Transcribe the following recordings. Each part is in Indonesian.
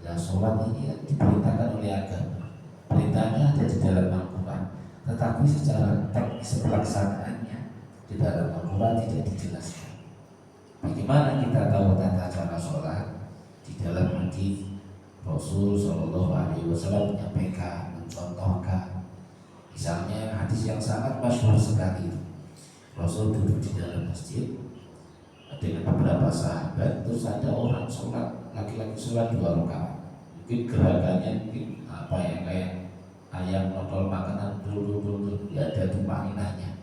Nah, sholat ini diperintahkan oleh agama, perintahnya ada di dalam Al-Quran, tetapi secara teknis pelaksanaannya di dalam Al-Quran tidak dijelaskan. Bagaimana kita tahu tata cara sholat? Di dalam hadis Rasul Shallallahu Alaihi Wasallam menyampaikan, mencontohkan. Misalnya hadis yang sangat masyhur sekali, Rasul duduk di dalam masjid dengan beberapa sahabat, terus ada orang sholat, laki-laki sholat 2 rakaat. Mungkin gerakannya mungkin apa ya, kayak ayam nodol makanan dulu ya, ada tumpahinannya.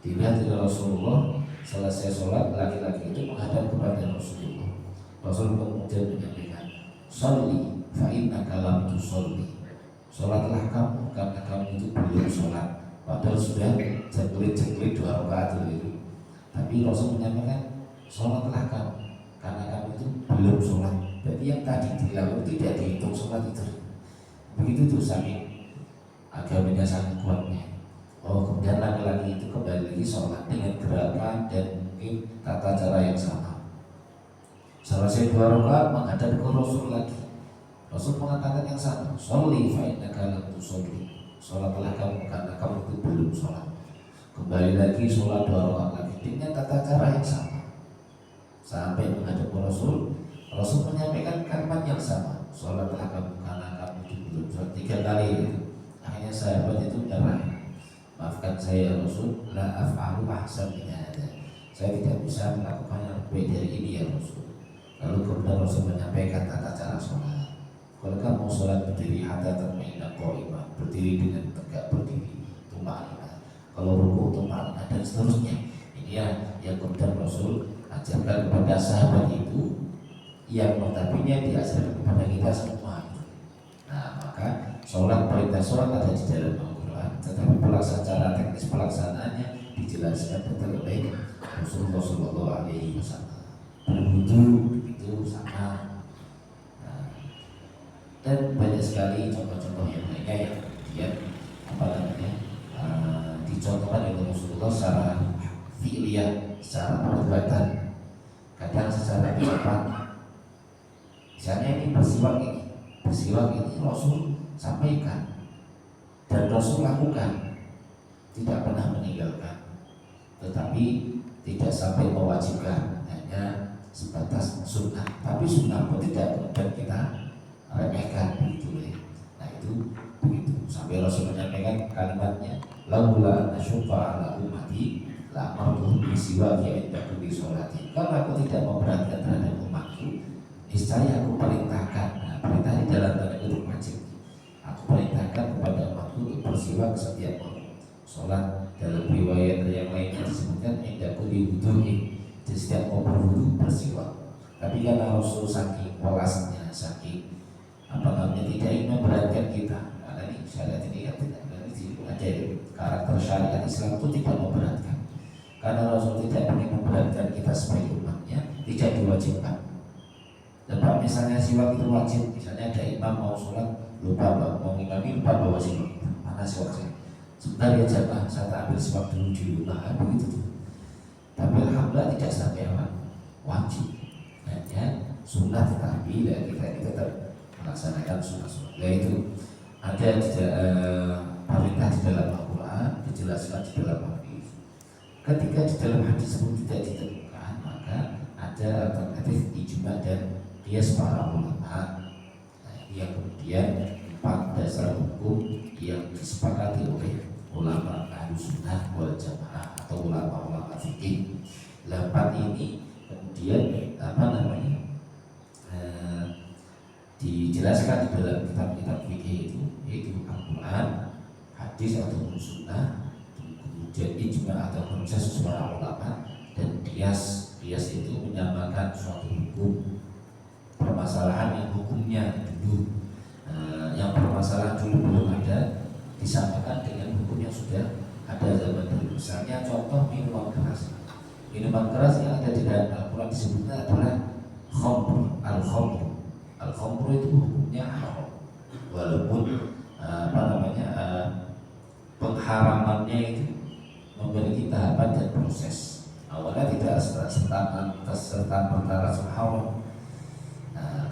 Dilihat oleh Rasulullah, selesai sholat laki-laki itu menghadap kepada Rasulullah. Rasul kemudian menyampaikan, "Sholli fa innaka lam tusolli." Sholatlah kamu karena kamu itu belum sholat. Padahal sudah jengklit 2 rakaat itu. Tapi Rasul menyampaikan, sholatlah kamu karena kamu itu belum sholat. Berarti yang tadi dilakukan tidak dihitung sholat itu. Begitu tuh saking agamanya sangat kuatnya. Oh, kemudian laki-lagi itu kembali lagi sholat dengan gerakan dan mungkin tata cara yang sama. Selesai 2 rakaat menghadap ke Rasul lagi. Rasul mengatakan yang sama, "Sholli fa innaka lam tusolli." Sholatlah kamu karena kamu itu belum sholat. Kembali lagi sholat 2 rakaat lagi dengan tata cara yang sama. Sampai menghadap ke Rasul, Rasul menyampaikan kalimat yang sama, "Sholatlah kamu karena kamu itu belum sholat." 3 kali itu. Akhirnya sahabat itu menyerah. "Maafkan saya Rasul, la af'alu ahsan min hada." Saya tidak bisa melakukan yang lebih dari ini ya Rasul. Lalu kemudian Rasul menyampaikan tata cara sholat. Kalau kamu sholat berdiri hatta tatma'inna qa'imah, berdiri dengan tegak berdiri, tuma'inah. Kalau ruku tuma'inah dan seterusnya. Ini yang kemudian Rasul ajarkan kepada sahabat itu, yang notabene diajarkan kepada kita semua. Nah, maka sholat, perintah sholat ada di dalam Al-Quran, tetapi secara teknis pelaksanaannya dijelaskan oleh Rasulullah Shallallahu Alaihi Wasallam. Berwudu itu sama. Nah, dan banyak sekali contoh-contoh yang lainnya yang kemudian dicontohkan oleh Rasulullah secara fi'liyah, secara perbuatan, kadang secara ucapan. Misalnya ini bersiwak ini Rasul sampaikan dan Rasul lakukan, tidak pernah meninggalkan, tetapi tidak sampai mewajibkan, hanya sebatas sunnah. Tapi sunnah pun tidak kemudian kita remehkan begitu ya. Nah itu begitu sampai Rasul menyampaikan kalimatnya, "Laula nasyqa ala ummati la amartuhum bisiwaki inda kulli sholati." Kalau aku tidak memberatkan terhadap umatku, niscaya aku perintahkan. Nah, perintah ini dalam tanda kutip wajib. Aku perintahkan kepada umatku untuk bersiwak setiap sholat. Dalam riwayat yang lainnya disebutkan inda kulli wudu'in, di setiap mau berwudu bersiwak. Tapi karena Rasul saking welasnya, saking tidak ingin memberatkan kita, karena ini syariat ini kan tidak ada karakter syariat Islam itu tidak memberatkan. Karena Rasul tidak ingin memberatkan kita sebagai umatnya, tidak diwajibkan. Dan misalnya siwak itu wajib, misalnya ada imam mau sholat lupa mau ngimami lupa bawa siwak, mana siwak saya? Sebentar ya jamaah, saya tak ambil siwak dulu di rumah, begitu tuh. Tapi alhamdulillah tidak sampai wajib, hanya sunnah, tetapi kita tetap melaksanakan sunnah-sunnah. Yaitu ada perintah di dalam Al-Quran, dijelaskan di dalam hadis. Ketika di dalam hadis pun tidak ditemukan, maka ada alternatif ijma dan qiyas para ulama. Nah, ini yang kemudian 4 dasar hukum yang disepakati oleh ulama Ahlussunnah wal Jamaah atau ulama-ulama fikih. 4 ini kemudian dijelaskan di dalam kitab-kitab fikih itu, yaitu Al-Quran, hadis atau sunnah, kemudian ijma atau konsensus para ulama, dan qiyas. Qiyas itu menyamakan suatu hukum, permasalahan yang hukumnya dulu, yang permasalahan dulu belum ada, disamakan dengan hukum yang sudah ada zaman dulu. Misalnya contoh minuman keras. Minuman keras yang ada di dalam Al-Quran disebutnya adalah khamr, al-khamr. Al-khamr itu hukumnya haram, walaupun pengharamannya itu memiliki tahapan dan proses. Awalnya tidak serta merta haram.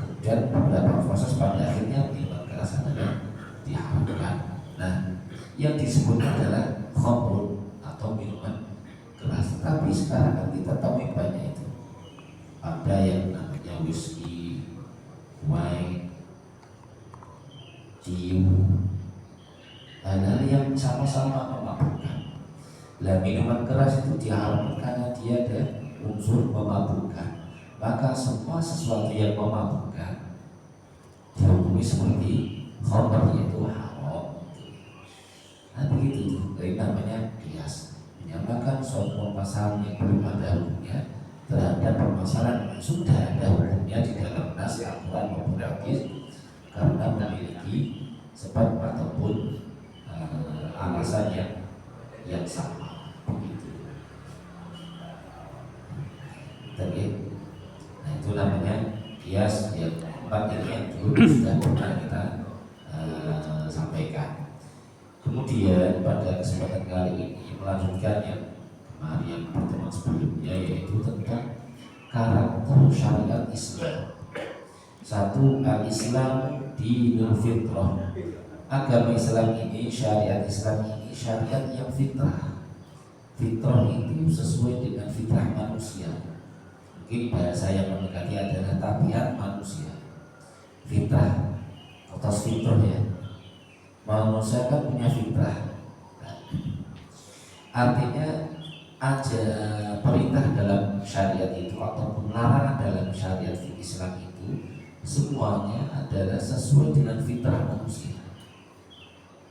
Kemudian beberapa proses pada akhirnya minuman keras adalah diharamkan. Nah, yang disebut adalah khamrun atau minuman keras. Tapi sekarang kan kita tahu banyak itu. Ada yang namanya whisky, wine, ciu, hal-hal yang sama-sama memabukkan. Lah minuman keras itu diharamkan karena dia ada unsur memabukkan. Maka semua sesuatu yang memabukkan dihukumi seperti khamr, yaitu haram. Nah begitu, itu namanya kias, menyamakan suatu permasalahan yang belum ada hukumnya terhadap permasalahan yang sudah ada hukumnya di dalam nas Al-Quran maupun hadis, karena memiliki sebab ataupun alasan yang sama. Begitu. Nah itu namanya kias yang empat yang dulu sudah pernah kita sampaikan. Kemudian pada kesempatan kali ini melanjutkan yang kemarin yang pertemuan sebelumnya, yaitu tentang karakter syariat Islam. Satu, al-Islam dinul fitrah. Agama Islam ini, syariat Islam ini syariat yang fitrah. Fitrah itu sesuai dengan fitrah manusia. Mungkin bahasa yang mendekati adalah tabiat manusia. Fitrah atau fitrah ya. Manusia kan punya fitrah. Artinya ada perintah dalam syariat itu ataupun larangan dalam syariat Islam itu semuanya adalah sesuai dengan fitrah manusia.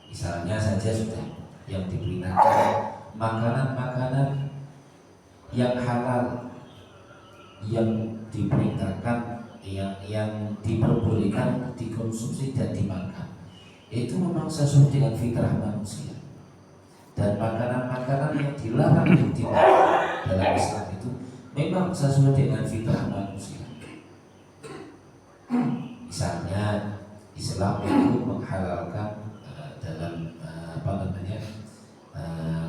Misalnya saja sudah yang diperintahkan makanan-makanan yang halal, yang diperintahkan, yang diperbolehkan dikonsumsi dan dimakan, itu memang sesuai dengan fitrah manusia. Dan makanan-makanan yang dilarang untuk dimakan dalam Islam itu memang sesuai dengan fitrah manusia. Misalnya Islam itu menghalalkan dalam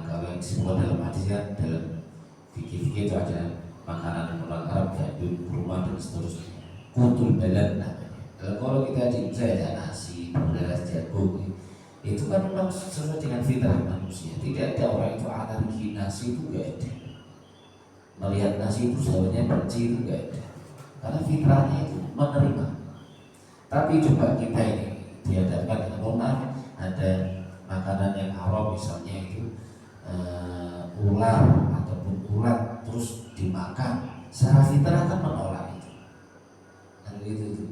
kalau yang disebut dalam hadis ya, dalam fikih-fikih itu ada makanan orang Arab, jadul, kurma dan seterusnya. Kutul balad namanya. Kalau kita di Indonesia ada nasi, beras, jagung, itu kan memang sesuai dengan fitrah manusia. Tidak ada orang itu alergi nasi, itu gak ada. Melihat nasi itu sebenarnya benci, itu gak ada. Karena fitrahnya itu menerima. Tapi coba kita ini dihadapkan dengan benar, ada makanan yang haram, misalnya itu ular ataupun ulat terus dimakan, secara fitrah kan menolak itu. Dan gitu.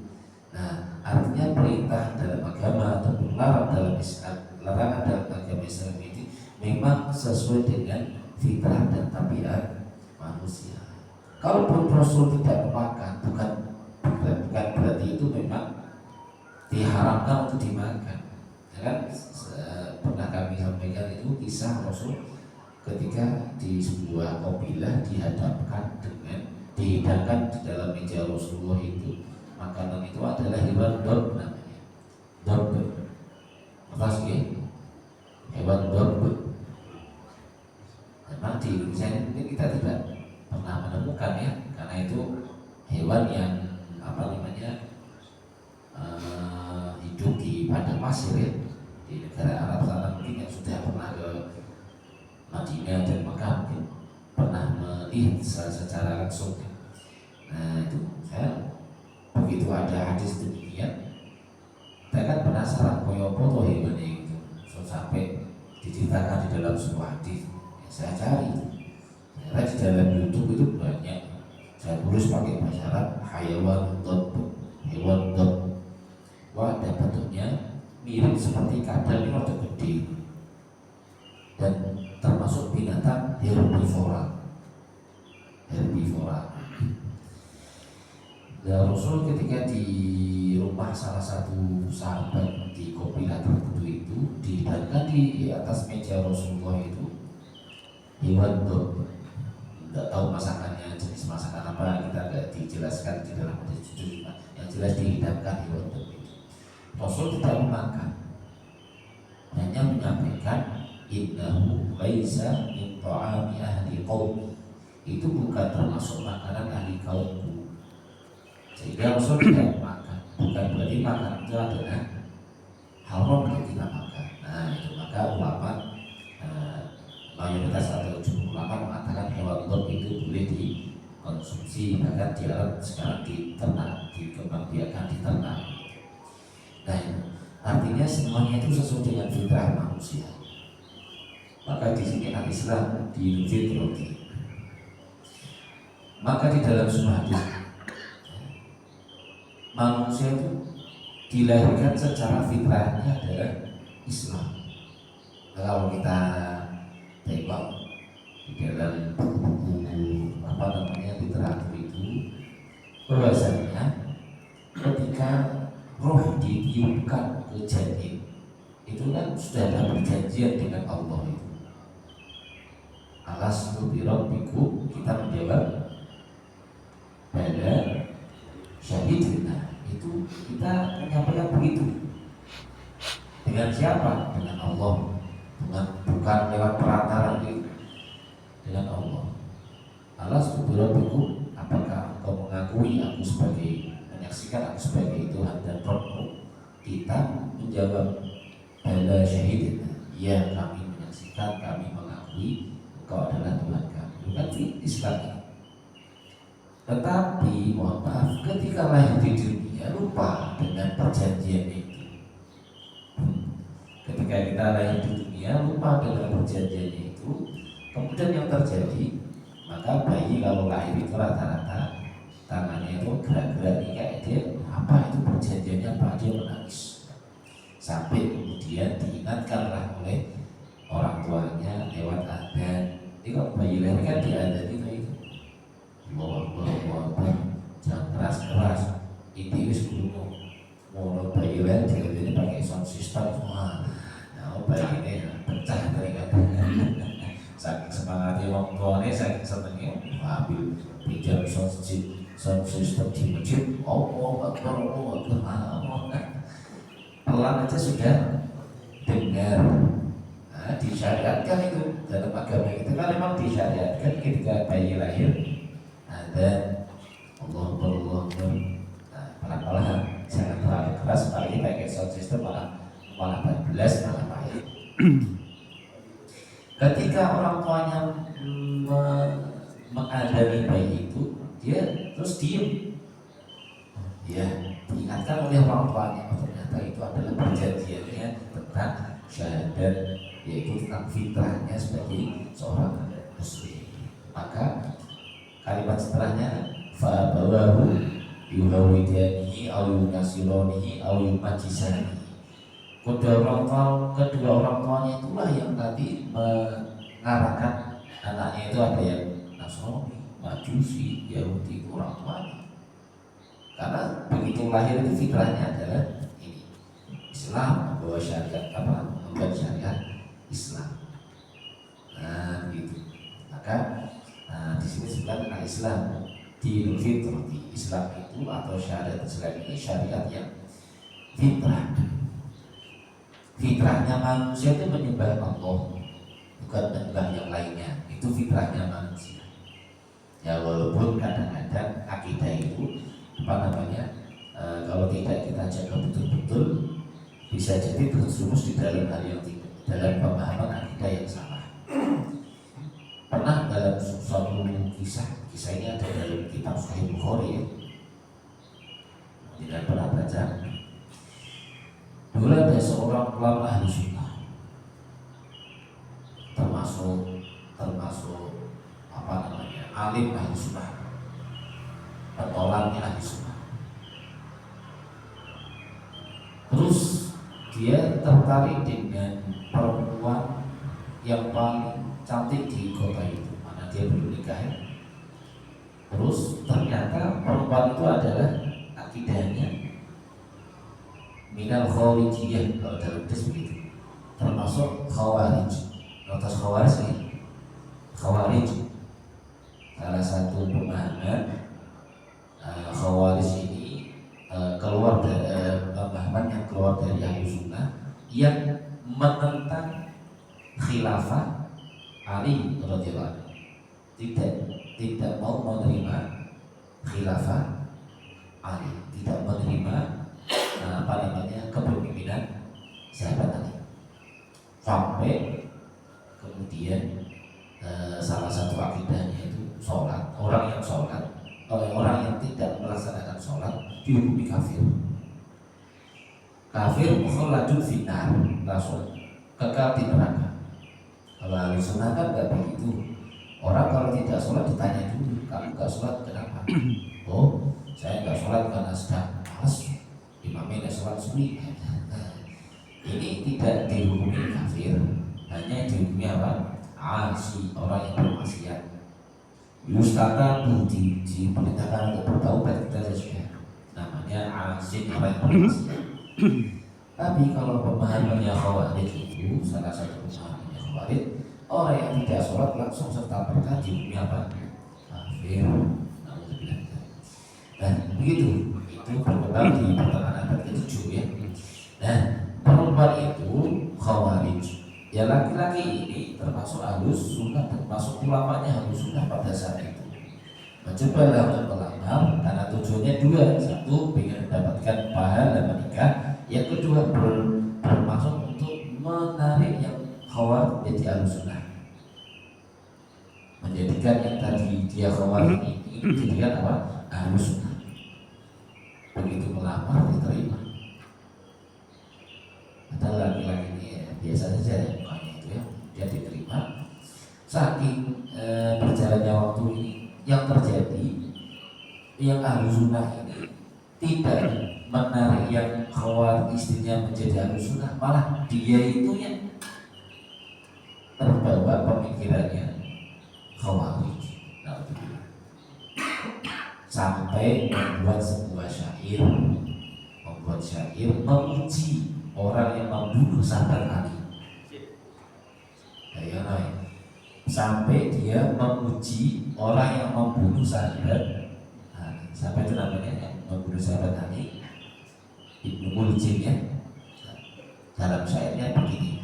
Nah, artinya perintah dalam agama ataupun larangan dalam agama Islam ini memang sesuai dengan fitrah dan tabiat manusia. Kalaupun Rasul tidak memakan, bukan berarti itu memang diharamkan untuk dimakan. Ya kan, pernah kami sampaikan itu kisah Rasul ketika di sebuah kabilah dihidangkan di dalam meja Rasulullah itu makanan itu adalah hewan dob namanya. Dob. Apa sih? Hewan dob. Memang di Indonesia ini kita tidak pernah menemukan ya, karena itu hewan yang hidup di padang pasir ya, di negara Arab sana. Mungkin yang sudah pernah ke Madinah dan Mekah mungkin pernah melihat secara langsung. Nah itu saya begitu ada hadis demikian, saya kan penasaran koyo foto hewan itu, sampai diceritakan di dalam sebuah hadis. Saya cari, ternyata di dalam YouTube itu banyak. Saya tulis pakai bahasa Arab, hayawan dob, hewan dob. Wah, ada bentuknya mirip seperti kadal, ini rada gede dan termasuk binatang herbivora. Dan Rasul ketika di rumah salah satu sahabat di kabilah tertentu itu dihidangkan di atas meja Rasulullah itu hewan dob. Tidak tahu masakannya, jenis masakan apa, kita tidak dijelaskan di dalam hadis itu. Yang jelas dihidangkan hewan dob itu. Rasul tidak memakan, hanya menyampaikan innahu laisa min ta'ami ahli qaumi, itu bukan termasuk makanan ahli kaumku. Sehingga Rasul tidak makan, bukan berarti Jadi makan itu adalah haram untuk kita makan. Nah itu maka ulama mayoritas atau jumhur ulama mengatakan hewan dog itu boleh dikonsumsi, bahkan di Arab sekarang diternak, dikembangbiakan di ternak. Nah artinya semuanya itu sesuai dengan fitrah manusia. Maka di sini al-Islam difitrati. Maka di dalam sebuah hadis manusia itu dilahirkan secara fitrahnya adalah Islam. Kalau kita tengok di dalam buku-buku literatur itu, bahwasanya ketika roh ditiupkan ke janin itu kan sudah ada perjanjian dengan Allah itu. Alastu bi rabbikum, kita menjawab pada syahidina, itu kita menyampaikan begitu. Dengan siapa? Dengan Allah, bukan lewat perantara itu, dengan Allah. Alastu bi rabbikum, apakah engkau mengakui aku sebagai, menyaksikan aku sebagai Tuhan dan Rabbmu? Kita menjawab pada syahidina, ya kami menyaksikan, kami mengakui engkau adalah Tuhan kami. Bukan Islam. Tetapi mohon maaf, ketika lahir di dunia lupa dengan perjanjian itu. Ketika kita lahir di dunia lupa dengan perjanjian itu, kemudian yang terjadi, maka bayi kalau lahir itu rata-rata tangannya itu gerak-gerak kayak dia, apa itu perjanjiannya, apa, dia menangis. Sampai kemudian diingatkanlah oleh orang tuanya lewat adzan. Ini kalau bayi lahir kan diadzan itu jangan keras-keras, itu wis kuno. Mau bayi lahir ini pakai sound system semua. Nah, bayi ini pecah teringat. Saking semangatnya orang tuanya, saking senengnya ambil pinjam sound system di masjid. Allah Akbar, pelan aja sudah dengar. Nah, disyariatkan itu dalam agama itu kan memang disyariatkan ketika bayi lahir. Dan Allah, nah, pelan-pelan, jangan terlalu keras, apalagi pakai sound system malah bablas, malah pahit. Ketika orang tuanya mengadani bayi itu, dia terus diem. Ya, diingatkan oleh orang tuanya, ternyata itu adalah perjanjiannya tentang syahadat, yaitu tentang fitrahnya sebagai seorang muslim. Maka kalimat setelahnya fa bawahu yuhawidanihi aw yunasironihi aw yumajisani. Kedua orang tuanya itulah yang tadi mengarahkan anaknya itu ada yang Nasrani, Majusi, Yahudi, orang tuanya. Karena begitu lahir itu fitrahnya adalah ini Islam, membawa syariat membuat syariat Islam. Nah, gitu. Maka di sini sebenarnya Islam dinul fitrati, Islam itu atau syariat Islam ini syariat yang fitrah. Fitrahnya manusia itu menyembah Allah, bukan menyembah yang lainnya. Itu fitrahnya manusia. Ya walaupun kadang-kadang akidah itu kalau tidak kita jaga betul-betul, bisa jadi terjerumus di dalam hal yang tidak, dalam pemahaman akidah yang salah. Pernah dalam suatu kisah ini ada dalam kitab Sahih Bukhari ya. Tidak pernah baca. Dulu ada seorang ulama ahli sunnah, termasuk alim ahli sunnah, penolaknya ahli sunnah. Terus dia tertarik dengan perempuan yang paling cantik di kota itu, mana dia belum nikah ya. Terus ternyata perempuan itu adalah akidahnya minal khawarijiyah, kalau dalam hadis begitu, termasuk khawarij. Notas khawarij ini, khawarij salah satu pemahaman khawarij ini keluar dari pemahaman yang keluar dari ahli sunnah yang menentang khilafah Ali radhiyallahu anhu. Tidak mau menerima khilafah Ali, tidak menerima sampai kemudian salah satu akidahnya itu sholat. Orang yang sholat, orang yang tidak melaksanakan sholat dihukumi kafir. Kafir mukhalladun finnar, langsung kekal di neraka. Kalau ahli sunnah kan nggak begitu. Orang kalau tidak sholat ditanya dulu, kamu nggak sholat kenapa? Oh, saya nggak sholat karena sedang malas. Imamnya nggak sholat sunyi. Ini tidak dihukumi kafir, hanya dihukumi apa? Asi, orang yang bermaksiat. Yustaka diperintahkan untuk bertaubat, kita sudah namanya asi, orang yang bermaksiat. Tapi kalau pemahamannya Khawarij itu, salah satu pemahamannya Khawarij, orang yang tidak sholat langsung serta merta dihukumi apa? Kafir. Dan begitu, itu berkembang di pertengahan abad ke-7 ya. Nah, perempuan itu Khawarij. Ya laki-laki ini termasuk Ahlus Sunnah, termasuk ulamanya Ahlus Sunnah pada saat itu. Mencoba untuk melamar karena tujuannya dua, satu ingin mendapatkan pahala menikah, yang kedua bermaksud untuk menarik yang Khawarij jadi Ahlus Sunnah, menjadikan yang tadi dia Khawarij ini dijadikan apa? Ahlus Sunnah. Begitu melamar diterima. Padahal laki-laki ini ya, biasa saja ya, mukanya itu ya, dia diterima. Saking berjalannya waktu ini, yang terjadi, yang Ahlus Sunnah ini tidak menarik yang Khawarij istrinya menjadi Ahlus Sunnah, malah dia itu yang terbawa pemikirannya Khawarij. Sampai membuat sebuah syair, memuji orang yang membunuh sahabat Ali. Ya, sampai dia memuji orang yang membunuh sahabat Ali. Siapa itu namanya yang membunuh sahabat Ali? Ibnu Muljim ya. Dalam syairnya begini.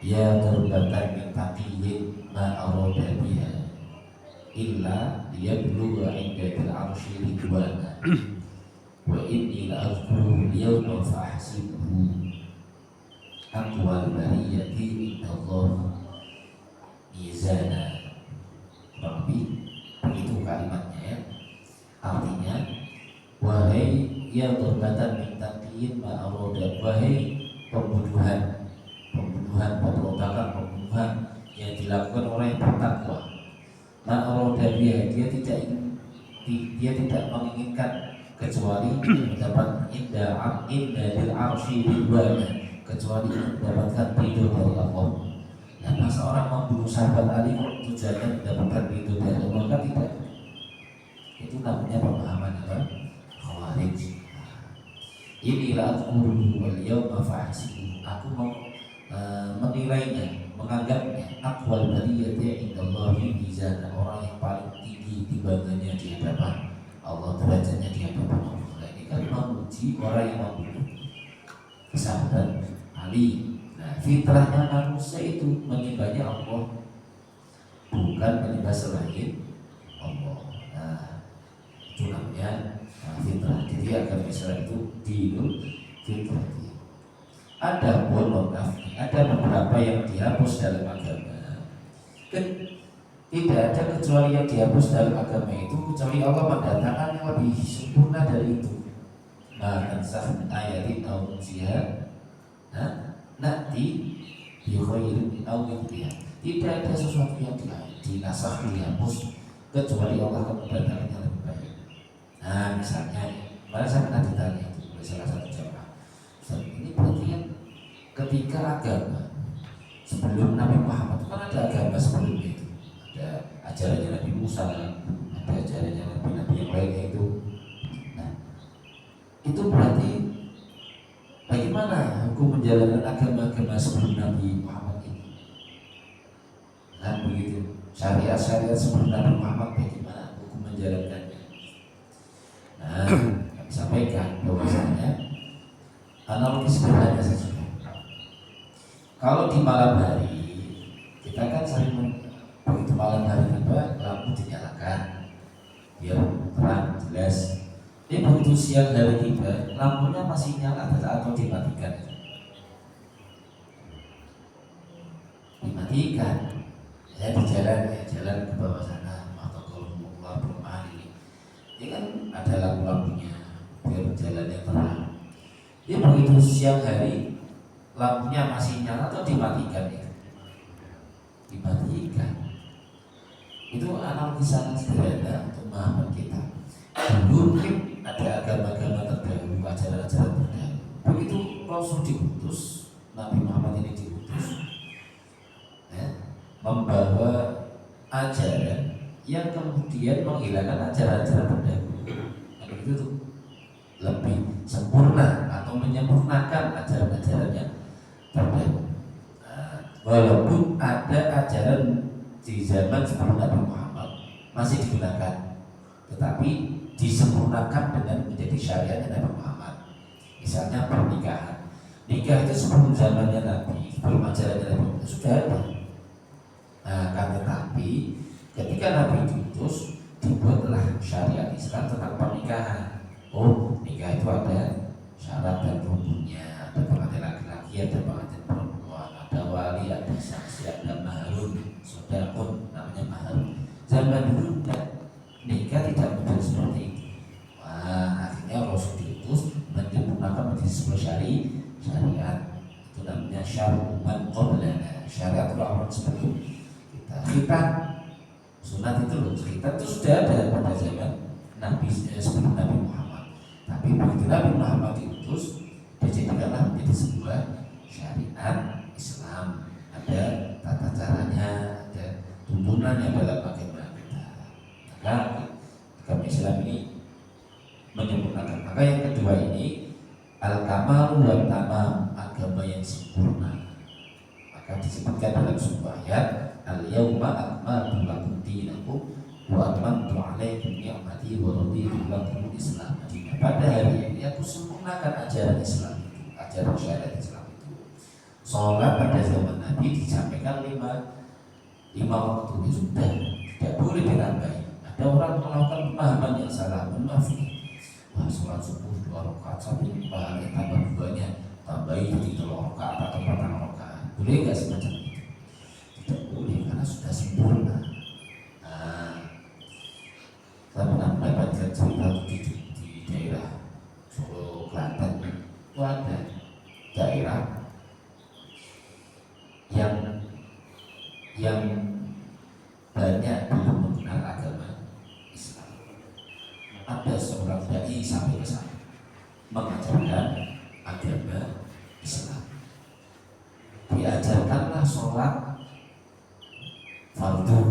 Ya turbatan min taqiyin ma arada biha illa liyabluga indatil arshi ridwana wa inni la azkuruhu al-yawma fa'ahsibuhu aqwal bariyati indallah mizana. Rabbi, begitu kalimatnya ya. Artinya, wahai ya turbatan min taqiyin ma arada, wahai pembunuhan, pemberontakan, pembunuhan yang dilakukan oleh bertakwa. Ma'aroda dia tidak menginginkan kecuali mendapat indah bil arsy ridwana, kecuali mendapatkan ridho dari Allah. Nah, masa orang membunuh sahabat Ali kok tujuannya mendapatkan ridho dari Allah? Kan tidak. Itu namanya pemahaman apa? Khawarij. Inilah al-qur'an wal yawma fa'asibu. Aku mau menilainya, menganggapnya aqwal bariyati indallahi mizana, orang yang paling tinggi timbangannya di hadapan Allah, derajatnya di hadapan Allah. Ini kan memuji orang yang membunuh sahabat Ali. Nah, fitrahnya manusia itu menyembahnya Allah, bukan menyembah selain Allah. Nah, itu namanya fitrah. Jadi agama Islam itu dinul fitrah. Ada pun ada beberapa yang dihapus dalam agama. Tidak ada kecuali yang dihapus dalam agama itu kecuali Allah mendatangkan yang lebih sempurna dari itu. Nansakh ayatin aw nunsiha nanti bi khairin aw mithliha. Tidak ada sesuatu yang dinasakh, dihapus kecuali Allah akan mendatangkan yang lebih baik. Nah, misalnya, malah saya pernah ditanya itu oleh salah satu jamaah, ini berarti kan ketika agama sebelum Nabi Muhammad, kan ada agama sebelumnya itu, ada ajarannya Nabi Musa, ada ajarannya Nabi yang lainnya itu. Nah, itu berarti bagaimana hukum menjalankan agama-agama sebelum Nabi Muhammad ini? Nah, begitu syariat-syariat sebelum Nabi Muhammad, bagaimana hukum menjalankannya? Nah, kami sampaikan bahwasanya analogi sederhana saja. Kalau di malam hari, kita kan sering begitu malam hari tiba, lampu dinyalakan biar terang jelas. Ini begitu siang hari tiba, lampunya masih nyala atau dimatikan. dimatikan. Saya di jalan ke bawah sana atau kalau mau keluar perumahan ini kan ada lampu-lampunya biar jalannya terang. Jadi begitu siang hari lampunya masih nyala atau dimatikan itu? Dimatikan. Itu analogi sangat sederhana untuk memahami kita. Dulu mungkin ada agama-agama terdahulu, ajaran-ajaran terdahulu. Begitu Rasul diutus, Nabi Muhammad ini diutus, membawa ajaran yang kemudian menghilangkan ajaran-ajaran terdahulu. Itu tuh lebih sempurna atau menyempurnakan ajaran-ajarannya terdahulu. Walaupun ada ajaran di zaman sebelum Nabi Muhammad masih digunakan, tetapi disempurnakan dengan menjadi syariat Nabi Muhammad. Misalnya pernikahan, nikah itu sebelum zamannya Nabi, sebelum ajarannya Nabi Muhammad sudah ada. Kan tetapi ketika Nabi diutus, dibuatlah syariat Islam tentang pernikahan. Oh, nikah itu ada syarat dan rukunnya, ada pengantin laki-laki, ada pengantin perempuan, ada wali, ada saksi, ada mahrun, sodakun, namanya mahrun. Zaman dulu nikah tidak mudah seperti itu. Akhirnya Rasul diutus menyempurnakan menjadi sebuah syariat. Itu namanya syar'uman qablana, syariat orang sebelum kita. Khitan, sunat itu loh, khitan itu sudah ada pada zaman Nabi sebelum Nabi Muhammad. Tapi begitu Nabi Muhammad diutus, dijadikanlah menjadi sebuah syariat Islam. Ada tata caranya, ada tuntunannya dalam bagaimana kita. Maka agama Islam ini menyempurnakan. Maka yang kedua ini al-kamal wa tamam, agama yang sempurna. Maka disebutkan dalam sebuah ayat, al-yauma akmaltu lakum dinakum wa atmamtu alaikum ni'mati wa raditu lakum Islam. Pada hari ini aku sempurnakan ajaran Islam itu, ajaran syariat Islam itu. Sholat pada zaman Nabi disampaikan lima waktu itu sudah tidak boleh ditambahi. Ada orang melakukan pemahaman yang salah, maaf nih. Wah, sholat subuh 2 rakaat sampai pahalanya tambah 2-nya, tambahi jadi 3 rakaat atau 4 rakaat. Boleh nggak semacam itu? Tidak boleh karena sudah sempurna. Saya pernah mendapatkan cerita begitu di daerah Solo, Klaten. Itu ada daerah yang banyak belum mengenal agama Islam. Ada seorang dai sampai ke sana mengajarkan agama Islam. Diajarkanlah sholat fardu,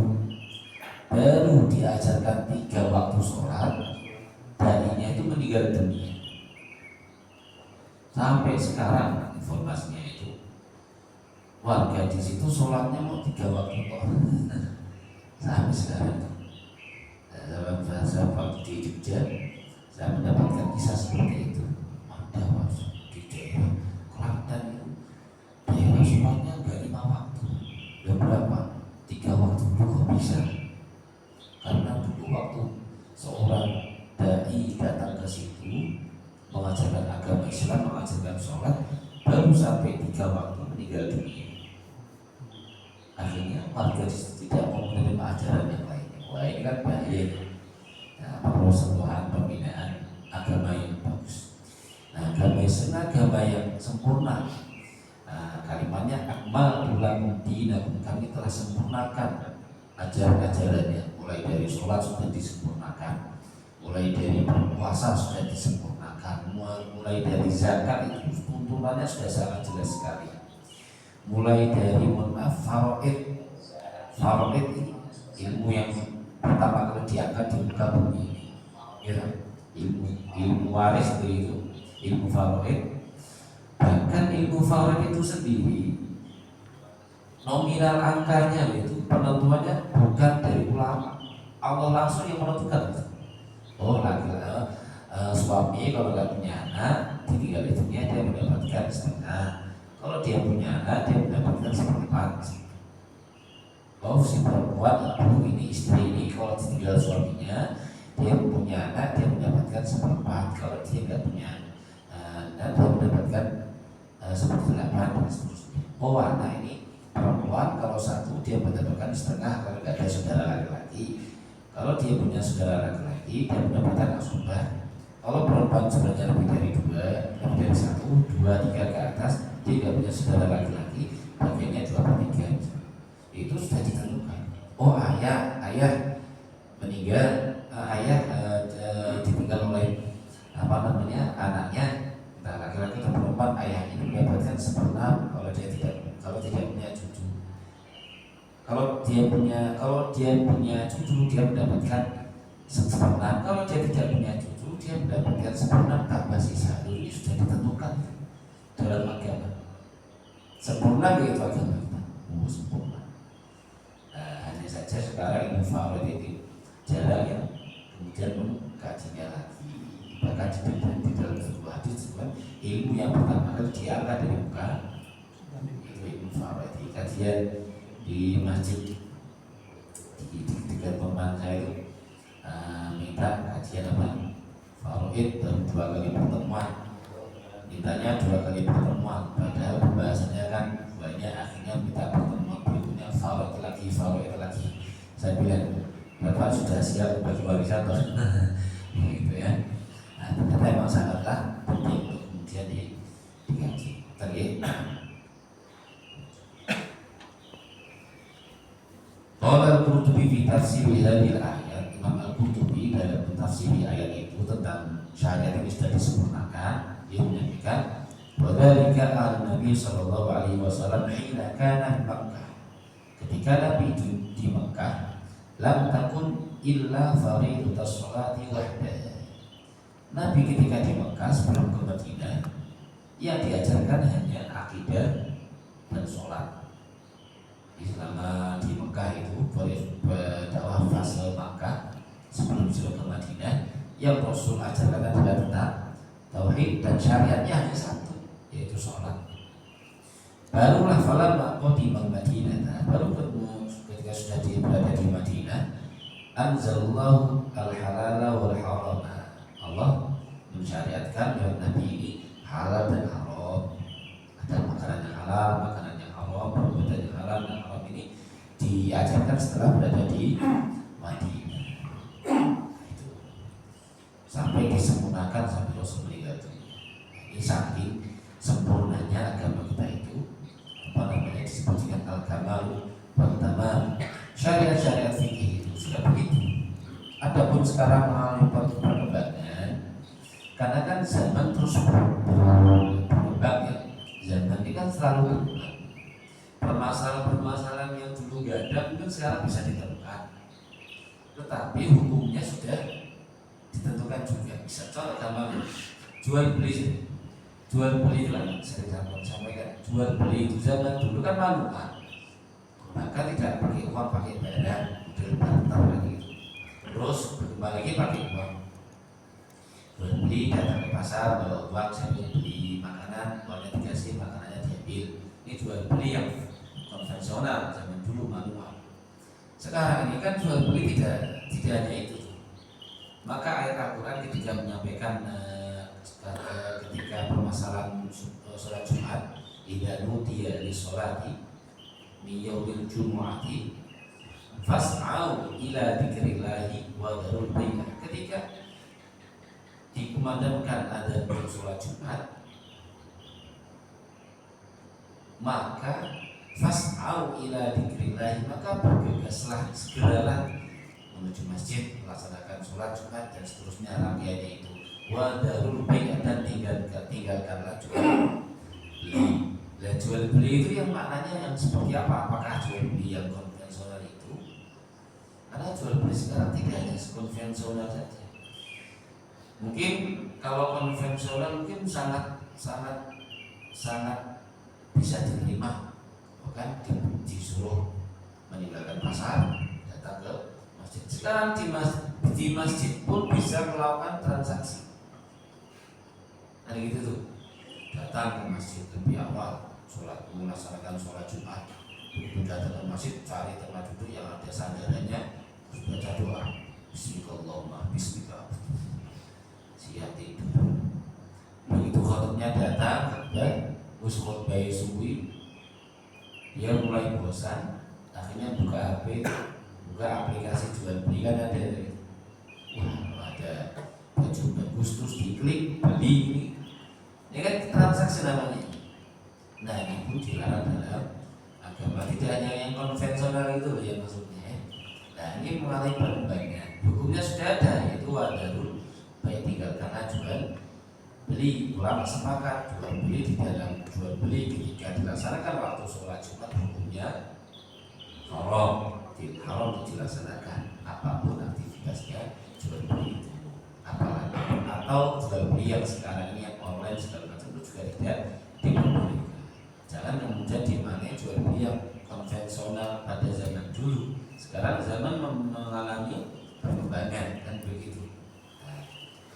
baru diajarkan 3 waktu sholat, darinya itu meninggal dunia. Sampai sekarang informasinya itu warga di situ sholatnya mau 3 waktu kok. Sampai sekarang dalam bahasa waktu di Jogja saya mendapatkan kisah seperti itu. Ada di daerah Klaten itu daerah sholatnya enggak 5 waktu. Ya berapa? 3 waktu itu kok bisa? Karena dulu waktu seorang dai datang ke situ mengajarkan agama Islam, mengajarkan sholat, baru sampai 3 waktu meninggal dunia. Akhirnya warga tidak mau menerima ajaran yang lainnya. Wah, ini kan bahaya. Nah, perlu sentuhan pembinaan agama yang bagus. Nah, agama Islam agama yang sempurna. Nah, kalimatnya akmal ulam dinakum, kami telah sempurnakan ajaran-ajarannya. Mulai dari sholat sudah disempurnakan, mulai dari berpuasa sudah disempurnakan, mulai dari zakat itu tuntunannya sudah sangat jelas sekali. Mulai dari faraid ilmu yang pertama kali diangkat di muka bumi ini, ya, ilmu waris itu ilmu faraid. Bahkan ilmu faraid itu sendiri nominal angkanya itu penentuannya bukan dari ulama, Allah langsung yang menentukan. Oh, suami kalau nggak punya anak ditinggal ibunya dia mendapatkan setengah. Kalau dia punya anak dia mendapatkan 1/4. Oh, si perempuan ibu ini istri ini kalau ditinggal suaminya dia punya anak dia mendapatkan 1/4. Kalau dia nggak punya anak dia mendapatkan 1/8 dan seterusnya. Oh, anak ini perempuan perempuan kalau satu dia mendapatkan setengah kalau tidak ada saudara laki-laki. Kalau dia punya saudara laki-laki dia mendapatkan asubah. Kalau perempuan sebenarnya lebih dari dua, lebih dari satu, dua, tiga ke atas, dia tidak punya saudara laki-laki, bagiannya 2/3. Itu sudah ditentukan. Oh ayah meninggal, ditinggal oleh anaknya, entah laki-laki atau perempuan, ayah ini mendapatkan 1/6 kalau tidak punya cucu. Kalau dia punya cucu dia mendapatkan 1/6. Kalau dia tidak punya cucu dia mendapatkan 1/6 tambah sisa. Ini sudah ditentukan dalam agama. Sempurna begitu agama kita. Sempurna. Hanya saja sekarang ilmu faraid itu jarang yang kemudian mengkajinya lagi. Bahkan di dalam sebuah hadis ilmu yang pertama kali diangkat dari muka itu ilmu faraid. Kajian di masjid di dekat teman saya itu minta kajian faraid dalam 2 kali pertemuan. Mintanya 2 kali pertemuan, padahal pembahasannya kan banyak. Akhirnya minta pertemuan berikutnya faraid lagi. Saya bilang Bapak sudah siap bagi warisan gitu ya. Ternyata memang sangatlah penting untuk kemudian dikaji. Qala Al-Qurtubi fi tafsir hadhihi al-ayat. Imam Al-Qurtubi dalam mentafsiri ayat itu tentang syariat ini sudah disempurnakan. Dia menyebutkan wa dzalika an-nabi sallallahu alaihi wasallam hina kana di Makkah. Ketika Nabi di Makkah, lam takun illa fariidatus sholati wahdaha. Nabi ketika di Makkah sebelum ke Madinah, yang diajarkan hanya akidah dan sholat. Selama di Mekah itu berdakwah fase Makkah sebelum hijrah ke Madinah, yang Rasul ajarkan adalah tentang tauhid dan syariatnya hanya satu, yaitu sholat. Barulah falamma qadima Madinah, baru ketika sudah berada di Madinah, anzalallahu al-halala wal harama. Allah mensyariatkan lewat Nabi ini halal dan haram. Ada makanan yang halal, makanan yang haram, perbuatan yang halal dan haram ini diajarkan setelah berada di Madinah. Itu sampai disempurnakan sampai Rasul meninggal dunia. Ini saking sempurnanya agama kita itu disebut dengan al-kamal wal tamam. Syariat-syariat fikih itu sudah begitu. Adapun sekarang melalui perkembangan, karena kan zaman terus berkembang ya. Zaman ini kan selalu berkembang. Permasalahan-permasalahan yang dulu nggak ada mungkin sekarang bisa ditemukan, tetapi hukumnya sudah ditentukan juga. Bisa contoh gampang, jual beli itu lah sering sampaikan. Jual beli itu zaman dulu kan manual, maka tidak pakai uang, pakai barang, model barter lagi. Terus berkembang lagi pakai uang. Jual beli, datang ke pasar bawa uang, saya beli makanan, uangnya dikasih, makanannya diambil. Ini jual beli yang konvensional, zaman dulu manual. Sekarang ini kan jual beli tidak hanya itu. Maka ayat Al-Quran ketika menyampaikan ketika permasalahan sholat Jumat, idza nudiya lis-sholati min yaumil jumu'ati fas'au ila dzikrillahi wa dzarul bai'ah. Ketika dikumandangkan ada sholat Jumat, maka fas'au ila dzikrillahi, maka bergegaslah, segeralah menuju masjid melaksanakan sholat Jumat dan seterusnya rangkaiannya itu. Wa dzarul bai'ah, dan tinggalkanlah jual beli. Dan jual beli itu yang maknanya yang seperti apa? Apakah jual beli yang konvensional itu? Karena jual beli sekarang tidak hanya konvensional saja. Mungkin kalau konvensional mungkin sangat bisa diterima, bahkan disuruh meninggalkan pasar, datang ke masjid. Sekarang di masjid pun bisa melakukan transaksi. Ada gitu tuh, datang ke masjid lebih awal, melaksanakan sholat Jumat. Begitu datang ke masjid, cari tempat duduk yang ada sandarannya, terus baca doa, Bismillahirrahmanirrahim, Bismillah. Siap tidur. Begitu khotibnya datang, khutbah subuh, Dia mulai bosan, akhirnya buka HP, buka aplikasi jual beli, kan ada, wah ada baju bagus terus diklik beli ini, ya kan transaksi namanya. Nah ini pun dilarang dalam agama, tidak hanya yang konvensional itu loh yang maksudnya. Nah ini mengalami perkembangan, hukumnya sudah ada, yaitu wadarul baik, tinggalkanlah jual beli. Ulama sepakat jual beli, di dalam jual beli ketika dilaksanakan waktu sholat Jumat hukumnya haram untuk dilaksanakan apapun aktivitasnya jual beli itu, apalagi atau jual beli yang sekarang ini yang online segala macam itu juga tidak diperbolehkan. Jangan kemudian dimaknai jual beli yang konvensional pada zaman dulu. Sekarang zaman mengalami perkembangan, kan begitu.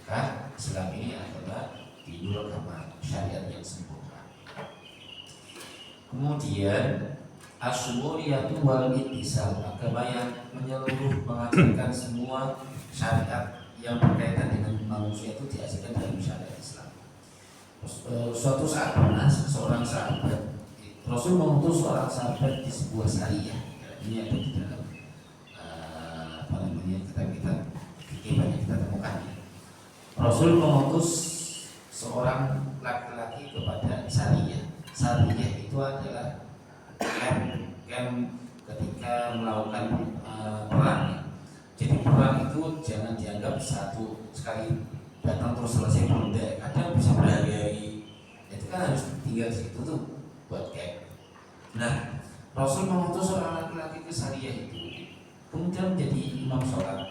Nah, Islam ini adalah dinul agama syariat yang sempurna. Kemudian asyumuliyatu wal ittisal, agama yang menyeluruh, mengajarkan semua syariat yang berkaitan dengan manusia itu diajarkan dalam syariat Islam. Suatu saat pernah seorang sahabat, Rasul mengutus seorang sahabat di sebuah syariah. Ini ada di dalam kitab-kitab fikih banyak kita temukan. Rasul mengutus seorang laki-laki kepada syariah. Syariah itu adalah camp ketika melakukan perang. Jadi perang itu jangan dianggap satu sekali datang terus selesai, tidak. Kadang bisa berhari-hari. Itu kan harus tinggal di situ tuh buat camp. Nah, Rasul mengutus seorang laki-laki ke syariah itu, kemudian menjadi imam sholat.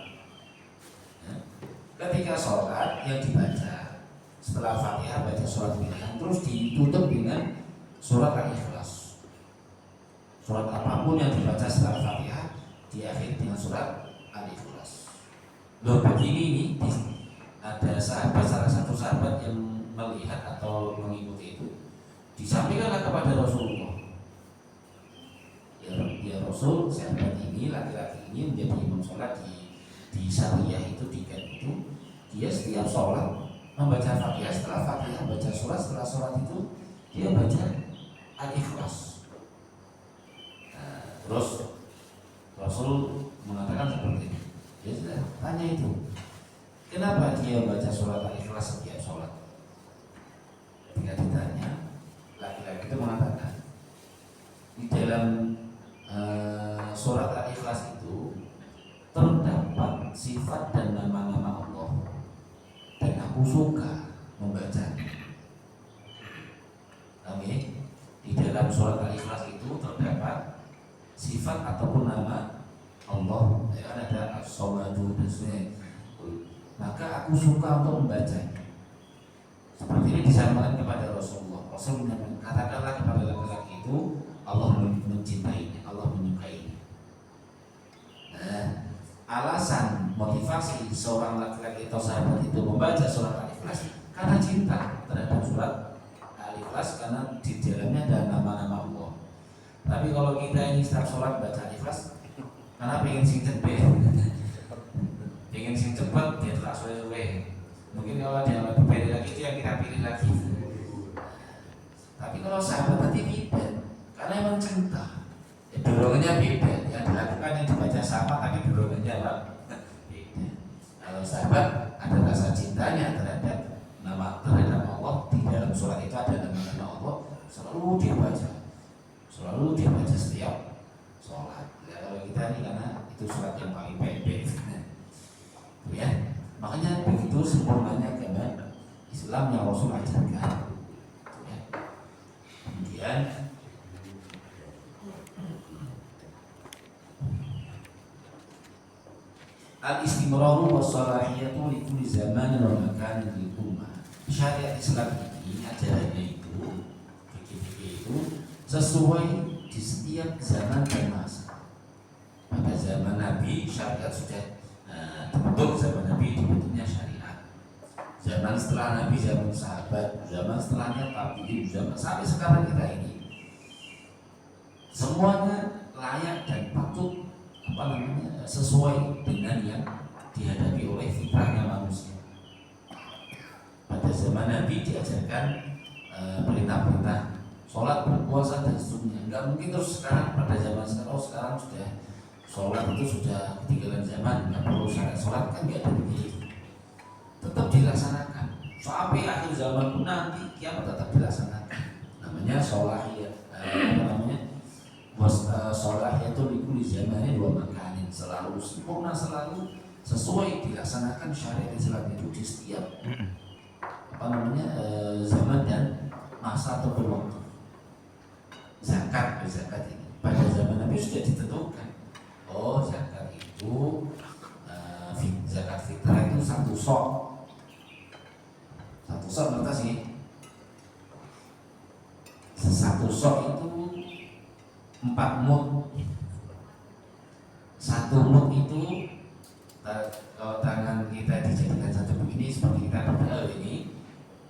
Ketika sholat yang dibaca setelah Fatihah baca surat pilihan, terus ditutup dengan surat Al-Ikhlas. Surat apapun yang dibaca setelah Fatihah diakhiri dengan surat Al-Ikhlas. Loh begini nih, ada salah satu sahabat yang melihat atau mengikuti itu, disampaikanlah kepada Rasulullah. Ya Rasul, sahabat ini, laki-laki ini menjadi imam sholat di syariah itu, di camp itu, dia setiap sholat membaca Fatihah, setelah Fatihah baca surat, setelah surat itu dia baca Al-Ikhlas. Nah, terus Rasul mengatakan seperti ini. Dia sudah tanya itu, kenapa dia baca surat Al-Ikhlas setiap sholat? Ketika ditanya, laki-laki itu mengatakan di dalam surat Al-Ikhlas itu terdapat sifat dan nama-nama Allah, dan aku suka membacanya. Amin. Di dalam surat Al-Ikhlas itu terdapat sifat ataupun nama Allah, ya, ada as-somadu dan sebagainya. Maka aku suka untuk membacanya. Seperti ini disampaikan kepada Rasulullah. Rasul menyampaikan, katakanlah kepada laki-laki itu, Allah mencintainya, Allah menyukainya. Nah, alasan motivasi seorang laki-laki atau sahabat itu membaca surat Al-Ikhlas karena cinta terhadap surat Al-Ikhlas, karena di dalamnya ada nama-nama Allah. Tapi kalau kita ini setiap sholat baca Al-Ikhlas karena pengen sing cepet, pengen sing cepet, dia tak suwe-suwe. Mungkin kalau ada yang lebih pede lagi itu yang kita pilih lagi. Tapi kalau sahabat tadi beda, karena emang cinta, ya, dorongannya beda. Yang dilakukan yang dibaca sama, tapi dorongannya apa? Beda. Kalau sahabat ada rasa cintanya terhadap Allah, di dalam surat itu ada nama-nama Allah, selalu dia baca setiap sholat. Ya, kalau kita ini karena itu surat yang paling pendek, ya. Makanya begitu sempurnanya agama Islam yang Rasul ajarkan. Ya. Kemudian al-istimraru was-salahiyatu li kulli zamanin wa makanin lil ummah. Syariat Islam ini ajarannya itu, fikih-fikih itu sesuai di setiap zaman dan masa. Pada zaman Nabi syariat sudah dibentuk, zaman Nabi dibentuknya syariat. Zaman setelah Nabi, zaman sahabat, zaman setelahnya tabi'in, zaman sampai sekarang kita ini, semuanya layak dan patut sesuai dengan yang dihadapi oleh fitrahnya manusia. Pada zaman Nabi diajarkan perintah-perintah sholat, berpuasa dan seterusnya. Nggak mungkin terus sekarang pada zaman sekarang sudah sholat itu sudah ketinggalan zaman, nggak perlu syarat sholat, kan nggak ada begitu. Tetap dilaksanakan. Sampai akhir zaman pun nanti kiamat tetap dilaksanakan. Namanya sholat ya, sholat itu di zamannya dua makanin, selalu sempurna, selalu sesuai dilaksanakan syariat Islam itu di setiap zaman dan masa atau waktu. Zakat ini pada zaman Nabi sudah ditentukan. Oh, zakat itu zakat fitrah itu satu sok berapa sih? Satu sok itu 4 mud. 1 mud itu kalau tangan kita dijadikan satu begini seperti kita berdoa ini,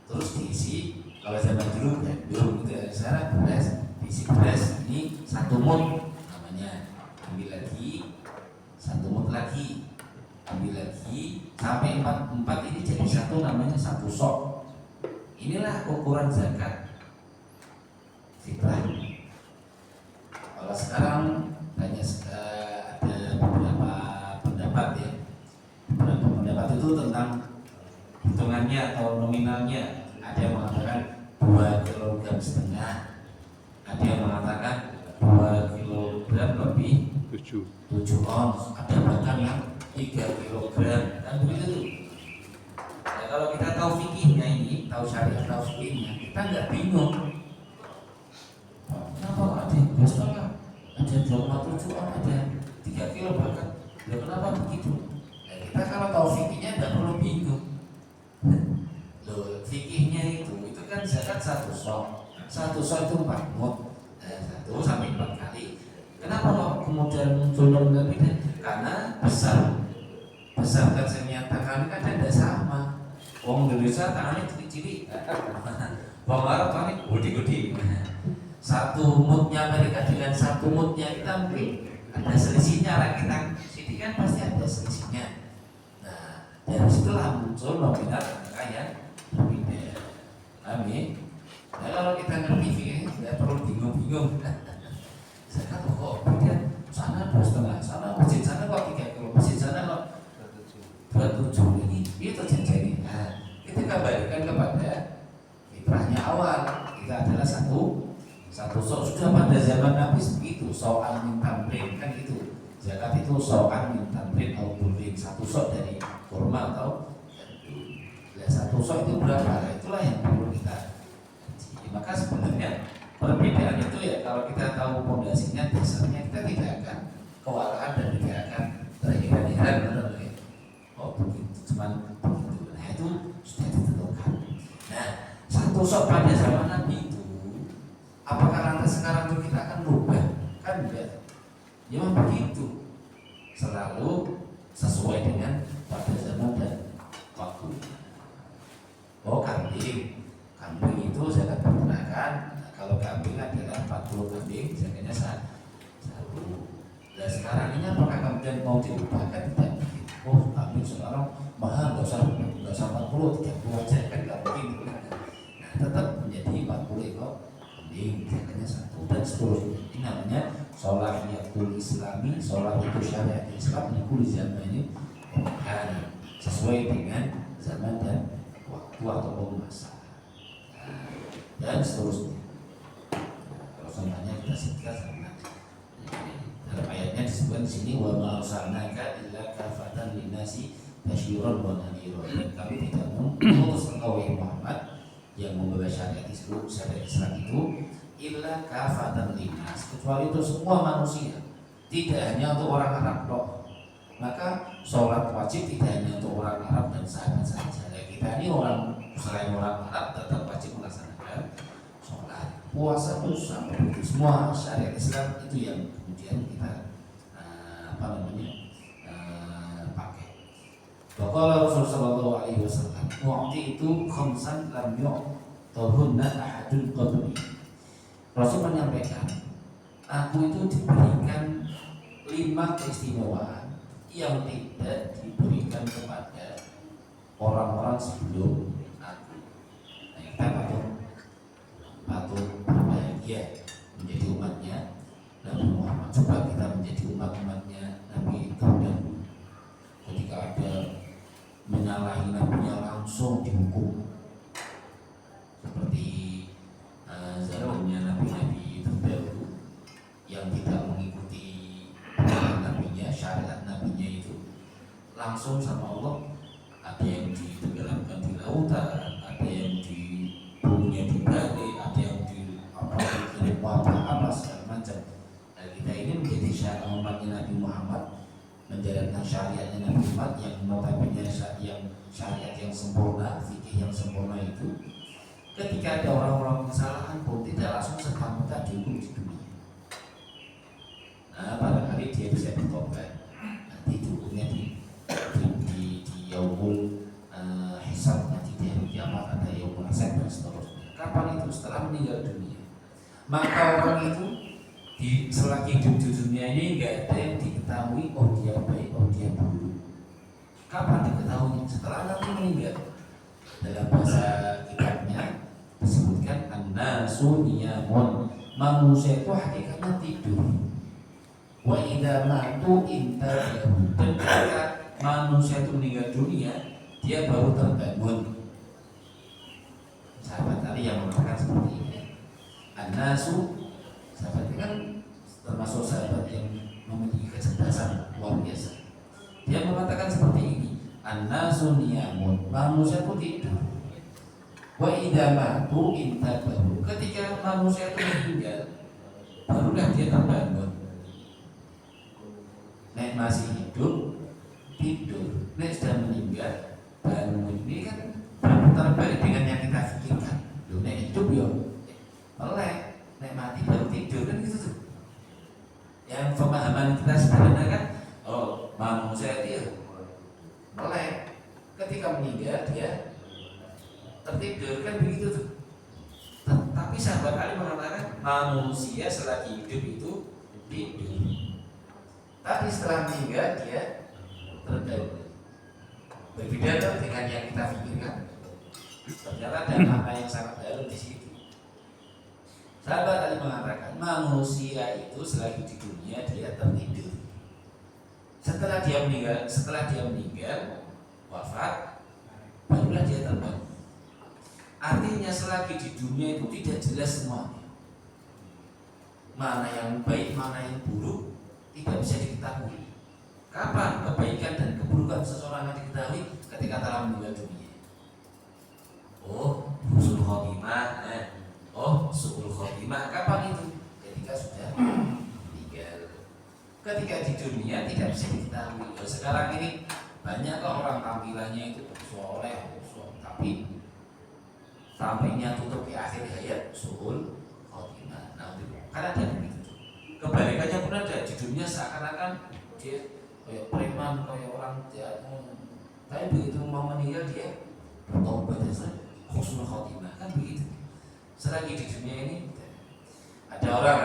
terus diisi. Kalau zaman dulu kan belum gitu ya, sekarang beras diisi beras ini 1 mud namanya. Ambil lagi 1 mud lagi, ambil lagi sampai 4 ini jadi satu, namanya 1 sok. Inilah ukuran zakat fitrah. Kalau sekarang banyak ada beberapa pendapat ya. Beberapa pendapat itu tentang hitungannya atau nominalnya. Ada yang mengatakan 2,5 kg, ada yang mengatakan 2 kg lebih 7 ons, ada bahkan yang 3 kg, dan begitu tuh. Ya, kalau kita tahu fikihnya ini, tahu syariat, tahu fikihnya, kita nggak bingung. Kenapa ada yang 2,5, ada 2,7, ada 3 kilo bahkan? Ya kenapa begitu? Ya, kita kalau tahu fikihnya nggak perlu bingung. Loh, fikihnya itu kan zakat 1 sok. 1 sok itu 4 mud, 1 sampai 4 kali. Kenapa kok kemudian muncul nominal beda? Karena besar kan menyatakan kan tidak sama. Wong Indonesia tangannya cilik-cilik, wong Arab tangannya gede-gede. 1 mudnya mereka dengan 1 mudnya kita mungkin ada selisihnya, lah kita sini kan pasti ada selisihnya. Nah, dari situlah muncul nominal angka yang berbeda. Amin. Nah, kalau kita ngerti fikih tidak perlu bingung-bingung. Zakat kok beda, sana 2,5, sana masjid sana kok 3 kilo, masjid sana kok 27 ini, itu jadi. Nah, kita kembalikan kepada fitrahnya awal. Kita adalah satu sok. Sudah pada zaman Nabi begitu, soal min tamrin kan itu. Zakat itu soal min tamrin atau burin, 1 sok dari kurma atau ya, 1 sok itu berapa? Itulah yang perlu kita. Maka sebenarnya perbedaan itu ya, kalau kita tahu fondasinya, dasarnya, kita tidak akan kewalahan dan tidak akan terheran-heran. Oh begitu, cuman begitu. Nah itu sudah ditentukan. Nah 1 sok pada zaman Nabi itu, apakah lantas sekarang itu kita akan berubah? Kan enggak. Ya memang begitu. Selalu sesuai dengan pada zaman dan waktu. Oh kambing itu zakat pertanakan. Nah, kalau kambing adalah 40 kambing, zakatnya 1. Dan sekarang ini apakah kemudian mau diubahkan? Tidak begitu. Oh kambing sekarang mahal, nggak usah 40, 30 aja kan nggak mungkin. Nah tetap menjadi 40 ekor kambing, zakatnya 1 dan seterusnya. Ini namanya sholahiyatul islami, sholat itu syariat Islam di kulli zaman ini sesuai dengan zaman dan waktu atau masa. Dan seterusnya. Kalau contohnya kita singkat sama dalam ayatnya disebutkan di sini wa ma arsalnaka illa kafatan linnasi basyiran wa nadhiran. Dan kami tidak mengutus engkau wahai Muhammad yang membawa syariat Islam itu illa kafatan linnas, kecuali itu semua manusia, tidak hanya untuk orang Arab loh. Maka sholat wajib tidak hanya untuk orang Arab dan sahabat saja. Kita ini orang selain orang Arab tetap wajib melaksanakan sholat, puasa pun sama begitu. Semua syariat Islam itu yang kemudian kita pakai. Qala Rasulullah sallallahu alaihi wasallam, "Mu'ti itu khamsan lam yu'tahunna ahadun qabli." Rasul menyampaikan, aku itu diberikan 5 keistimewaan yang tidak diberikan kepada orang-orang sebelum aku. Nah, kita patut berbaik. coba kita menjadi umat-umatnya Nabi terdahulu. Ketika ada menyalahi nabinya langsung dihukum, seperti zamannya nabi-nabi terdahulu yang tidak mengikuti nabinya, syariat nabinya itu langsung sama Allah, ada yang ditenggelamkan di lautan, ada yang dibunuhnya dibalik, ada yang dikirim wabah apa segala macam. Nah, kita ini menjadi syariat umatnya Nabi Muhammad, menjalankan syariatnya Nabi Muhammad yang notabene yang syariat yang sempurna, fikih yang sempurna itu. Ketika ada orang-orang kesalahan pun tidak langsung serta-merta dihukum di dunia. Nah, barangkali dia bisa bertobat, nanti dihukumnya di yaumul hisab, nanti di hari kiamat ada yaumul hisab dan seterusnya. Kapan itu? Setelah meninggal dunia. Maka orang itu selagi hidup di dunia ini nggak ada yang diketahui oh dia baik, oh dia buruk. Kapan diketahui? Setelah nanti meninggal. Dalam bahasa kitabnya disebutkan an-nasu niyamun, manusia itu hakikatnya tidur. Wa idza matu intabahu, dan ketika manusia itu meninggal dunia dia baru terbangun. Sahabat tadi yang mengatakan seperti ini. An-nasu, sahabat ini kan termasuk sahabat yang memiliki kecerdasan luar biasa. Dia mengatakan seperti ini, an-nasu niyamun, manusia itu tidur. Wa idza matu intabahu, ketika manusia itu meninggal barulah dia terbangun. Nek masih hidup tidur, nek sudah meninggal bangun. Ini kan terbalik dengan yang kita pikirkan. Loh, nek hidup ya melek, nek mati baru tidur, kan gitu tuh. Yang pemahaman kita sebenarnya kan, oh manusia itu melek, ketika meninggal dia tertidur, kan begitu tuh. Tapi sahabat Ali mengatakan manusia selagi hidup itu tidur, tapi setelah meninggal dia terbangun. Berbeda dengan yang kita pikirkan. Ternyata ada makna yang sangat dalam di situ. Sahabat Ali mengatakan manusia itu selagi di dunia dia tertidur. Setelah dia meninggal wafat, barulah dia terbangun. Artinya selagi di dunia itu tidak jelas semuanya. Mana yang baik, mana yang buruk tidak bisa diketahui. Kapan kebaikan dan keburukan seseorang yang diketahui? Ketika telah meninggal dunia. Oh, husnul khotimah, oh, su'ul khotimah. Kapan itu? Ketika sudah meninggal. Ketika di dunia tidak bisa diketahui. Sekarang ini banyak orang tampilannya itu soleh, tapi sampainya tutup di akhir hayat su'ul khotimah. Nah, karena ada begitu. Kebalikannya pun ada di dunia, seakan-akan dia kayak preman, kayak orang jahat. Tapi begitu mau meninggal dia bertobat saja, husnul khotimah, kan begitu. Selagi di dunia ini ada orang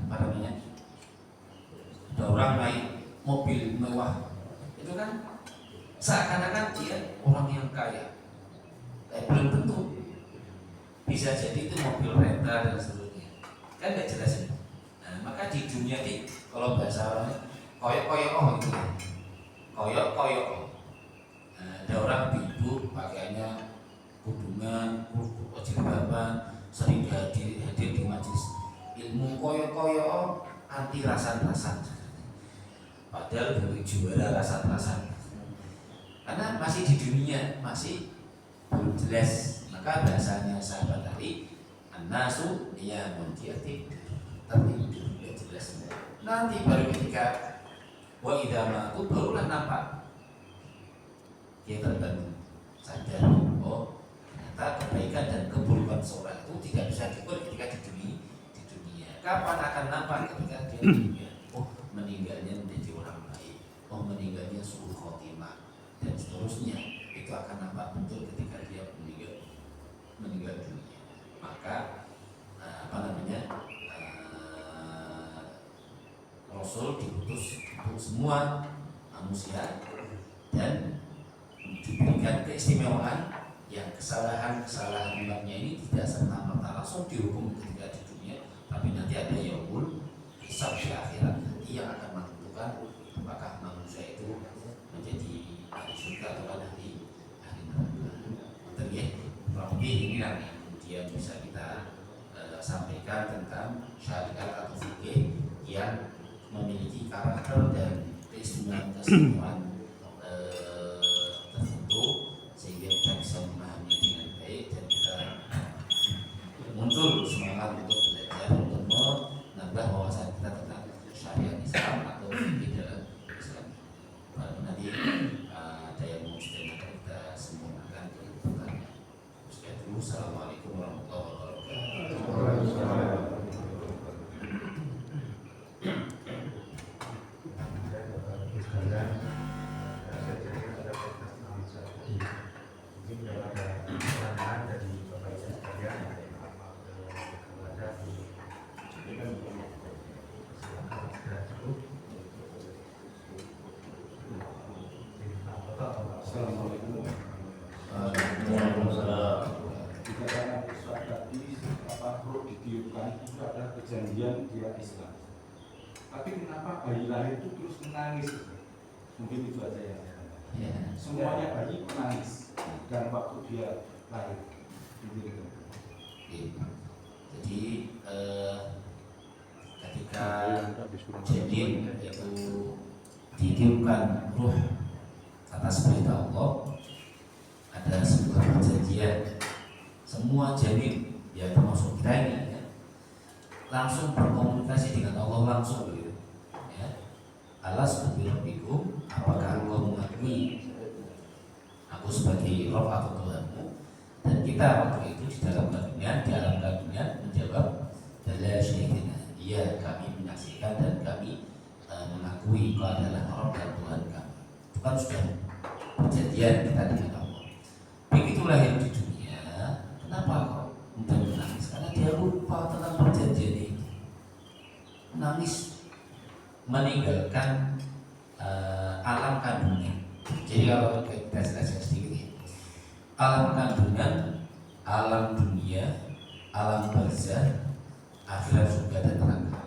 apa namanya? Ada orang naik mobil mewah, itu kan seakan-akan dia orang yang kaya. Belum tentu, bisa jadi itu mobil rental dan seterusnya, kan nggak jelas itu. Nah, maka di dunia ini kalau bahasa orangnya koyok gitu ya, koyok. Nah, ada orang ibu pakaiannya kudungan, jilbaban, sering hadir di majelis ilmu, koyok anti rasan-rasan. Padahal baru juara rasan-rasan, karena masih di dunia, masih belum jelas. Maka bahasanya sahabat tadi an-nasu niyamun, dia tidur, tertidur, tidak jelas. Nanti baru ketika wa idza matu barulah nampak dia terbangun, sadar oh ternyata kebaikan dan keburukan seorang itu tidak bisa diukur ketika di dunia. Kapan akan nampak? Ketika dia di dunia. Oh, meninggalnya menjadi orang baik, oh meninggalnya su'ul khotimah dan seterusnya. Itu akan nampak betul ketika dia meninggal dunia. Maka Rasul diutus untuk semua manusia dan diberikan keistimewaan yang kesalahan umatnya ini tidak serta-merta langsung dihukum ketika di dunia, tapi nanti ada yaumul hisab di akhirat nanti yang akan menentukan apakah manusia itu menjadi ahli surga atau ahli neraka. Betul ya? Tapi ini yang kemudian bisa kita sampaikan tentang syariat atau fikih yang memiliki karakter dan keistimewaan tertentu sehingga kita bisa memahami dengan baik dan kita muncul semangat untuk belajar untuk menambah wawasan kita tentang syariat Islam atau fikih dalam Islam. Baru nanti ada yang mau kita sempurnakan untuk bertanya. Sekian dulu. Assalamualaikum warahmatullahi wabarakatuh. Kejadian dia Islam. Tapi kenapa bayi lahir itu terus menangis? Mungkin itu aja ya. Semuanya bayi menangis dan waktu dia lahir. Jadi ketika kejadian itu ditiupkan ruh atas perintah Allah, ada sebuah perjanjian. Semua janin, ya termasuk kita ini, langsung berkomunikasi dengan Allah langsung begitu. Ya. Alas birabbikum, apakah engkau mengakui aku sebagai Rabb atau Tuhanmu? Dan kita waktu itu di dalam kandungan menjawab bala syahidina, iya kami menyaksikan dan kami mengakui kau adalah Rabb dan Tuhan kami. Itu kan sudah perjanjian kita dengan Allah. Begitu lahir di dunia, kenapa kau mudah menangis? Karena dia lupa tentang perjanjian itu. Menangis meninggalkan alam kandungan. Jadi kalau kita jelaskan sedikit, alam kandungan, alam dunia, alam barzah, akhirat surga dan neraka.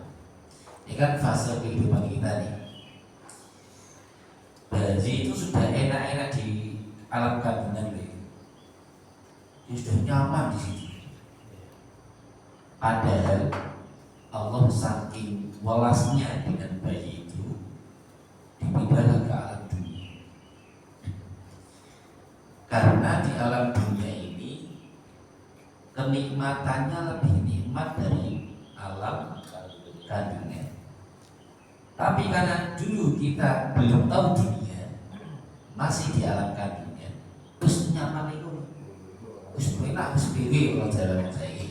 Ini kan fase kehidupan kita nih. Jadi itu sudah enak-enak di alam kandungan ini. Dia sudah nyaman di situ. Padahal Allah saking welasnya dengan bayi itu dipindahkan ke alam dunia. Karena di alam dunia ini kenikmatannya lebih nikmat dari alam kandungan. Tapi karena dulu kita belum tahu dunia, masih di alam kandungan, terus nyaman itu, terus enak, terus pilih kalau jalan saya.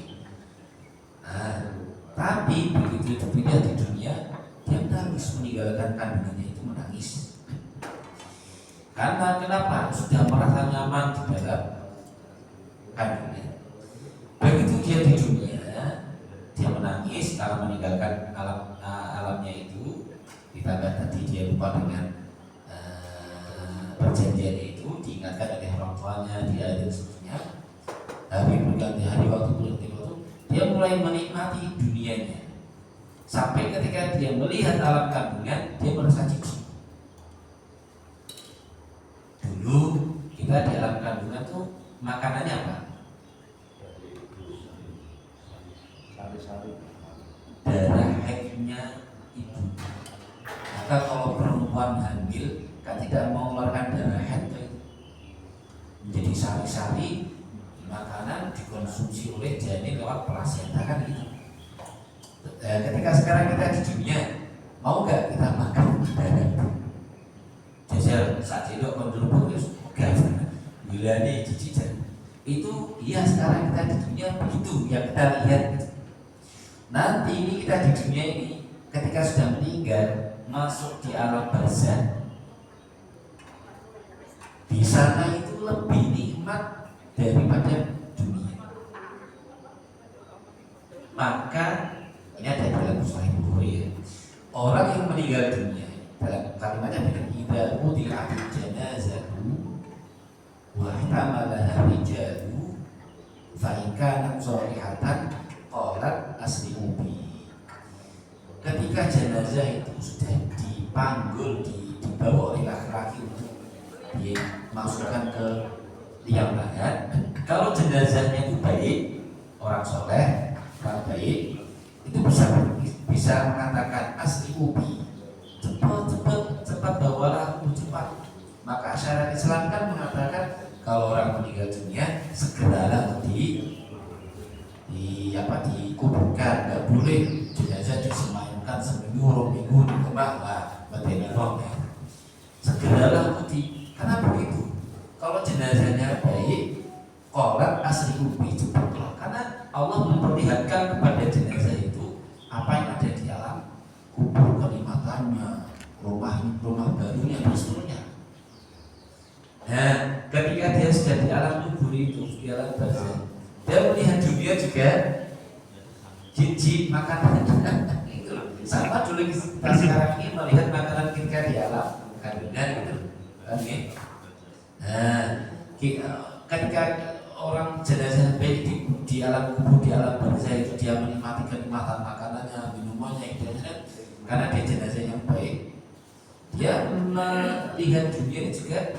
Tapi begitu terpindah di dunia, dia menangis meninggalkan kandungannya itu menangis. Karena kenapa? Sudah merasa nyaman di dalam kandungan. Begitu dia di dunia, dia menangis karena meninggalkan alamnya itu. Ditambah tadi dia lupa dengan perjanjian itu, diingatkan oleh orang tuanya, dia dan seterusnya. Hari berganti hari, waktu berganti waktu, dia mulai menikmati dunianya. Sampai ketika dia melihat alam kandungan, dia merasa jijik. Dulu kita di alam kandungan tuh makanannya apa? Darah haidnya ibu. Maka kalau perempuan hamil kan tidak mau mengeluarkan darah haid itu menjadi sari-sari, makanan dikonsumsi oleh janin lewat plasenta kan gitu. Ketika sekarang kita di dunia, mau nggak kita makan darah itu? Jajal saat itu kondurung itu gak gila nih cicit itu. Iya sekarang kita di dunia begitu yang kita lihat gitu. Nanti ini kita di dunia ini ketika sudah meninggal masuk di alam barzah, di sana itu lebih nikmat daripada dunia. Maka ini ada dalam Sahih Bukhari ya. Orang yang meninggal dunia dalam kalimatnya dengan idza wudi'atil janazatu wa ihtamalaha rijalu fa in kanat shalihatan qalat aslimu bi. Ketika ketika jenazah itu sudah dipanggul, dibawa oleh laki-laki untuk dimasukkan ke liang lahat, kalau jenazahnya itu baik, orang soleh, orang baik, itu bisa mengatakan asli ubi, cepat bawalah aku cepat. Maka syariat Islam kan mengatakan kalau orang meninggal dunia segeralah dikuburkan, nggak boleh jenazah disemayamkan seminggu, 2 minggu di rumah lah, bedanya roh. Segeralah karena begitu. Kalau jenazahnya baik, kolat asli ubi cepatlah. Karena Allah memperlihatkan kepada jenazah itu apa yang ada di alam kubur, kenikmatannya, rumah barunya, dan seterusnya. Nah, ketika dia sudah di alam kubur itu, di alam barzah, dia melihat dunia juga jijik makanan. Sama dulu kita sekarang ini melihat makanan kita di alam kandungan gitu, kan ya? Nah, ketika orang jenazah baik di alam kubur, di alam barzah itu dia menikmati kenikmatan makanannya, minumannya, gitu, karena dia jenazah yang baik, dia melihat dunia juga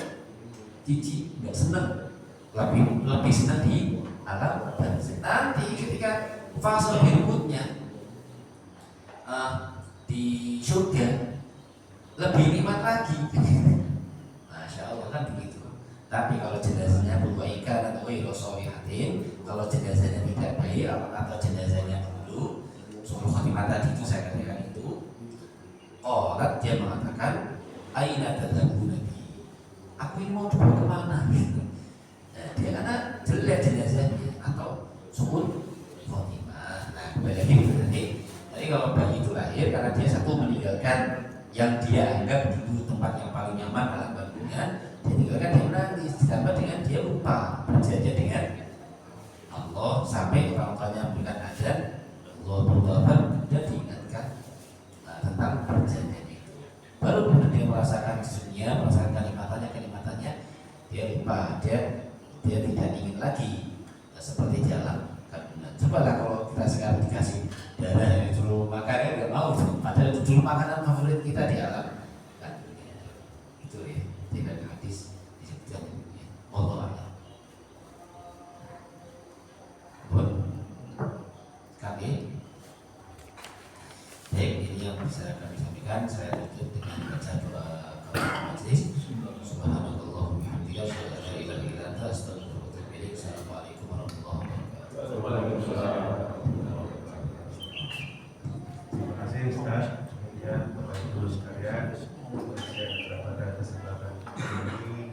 jijik, nggak senang, lebih senang di alam barzah. Nanti ketika fase berikutnya di surga lebih nikmat lagi. Masya Allah, kan begitu. Tapi kalau jenazahnya berbaikan atau solihatin, kalau jenazahnya tidak baik atau jenazahnya dulu suruh khotimah tadi itu saya katakan itu, orang dia mengatakan aina tadhabuna nabi, aku ini mau dibawa kemana gitu. Dia karena jelek jenazahnya atau sukun khotimah. Nah, kembali lagi nanti. Jadi kalau bayi itu lahir karena dia satu meninggalkan yang dia anggap dulu tempat yang paling nyaman dalam badannya, dia tinggalkan, dia menangis, ditambah dengan dia lupa berjanji dengan Allah sampai orang tuanya memberikan azan, Allah berdoa dan diingatkan tentang perjanjian itu. Baru kemudian dia merasakan dunia, merasakan kenikmatannya, dia lupa, dia tidak ingin lagi seperti di alam kandungan. Cobalah kalau kita sekarang dikasih darah yang dulu makannya nggak mau, padahal itu dulu makanan favorit kita di alam kandungan. Itu ya, tidak hadis disebutkan Allah Allah. Kami baik, ini yang bisa kami sampaikan. Saya tutup dengan baca doa majelis. Subhanallah walhamdulillah, la ilaha illa anta, astaghfiruka wa atubu ilaik. Assalamualaikum warahmatullahi wabarakatuh. Terima kasih Ustaz.